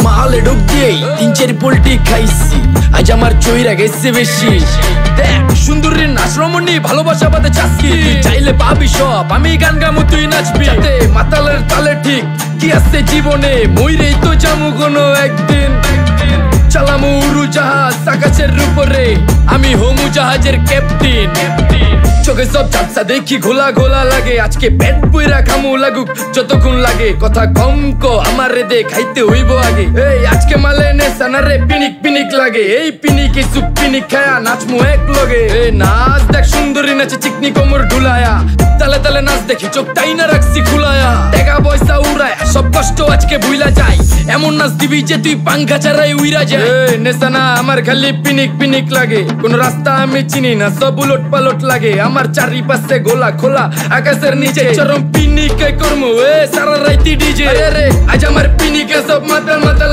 মালে ঢুক দিয়েই 3-4 পোল্টি খাইছি আজ আমার চইরা গেছে বেশি দেখ সুন্দরীর নাচ রমণী ভালোবাসা বাদে চাচ্ছি তুই চাইলে পাবি সব আমি গান গামু তুই নাচবি যাতে মাতালের তালে ঠিক কি আছে জীবনে মইরেই তো জামু কোনো একদিন চালামু উড়োজাহাজ আকাশের উপরে আমি হোমু জাহাজের ক্যাপ্টেন চোখে সব ঝাপসা দেখি ঘোলা ঘোলা লাগে আজকে পেট পুইরা খামু লাগুক যতক্ষণ লাগে কথা কম কো আমারে দে খাইতে হইব আগে এই আজকে মালে নে সানারে পিনিক পিনিক লাগে এই পিনিকে সুপ পিনিক খায়া নাচমু এক লগে এই নাচ দেখ সুন্দরী নাচে চিকনি কোমর ঢুলায়া তালে তালে নাচ দেখি চোখ তাই না রাখছি খুলায়া টাকা পয়সা উড়ায় সব কষ্ট আজকে ভুইলা যায় এমন নাচ দিবি যে তুই পাঙ্খা ছাড়াই উইরা যায় নেসানা আমার খালি পিনিক পিনিক লাগে কোন রাস্তা আমি চিনি না সব উলট পালট লাগে আমার চারিপাশে গোলা খোলা আকাশের নিচে চরম পিনিকে করমু সারা রাইতি ডিজে আজ আমার পিনিকে সব মাতাল মাতাল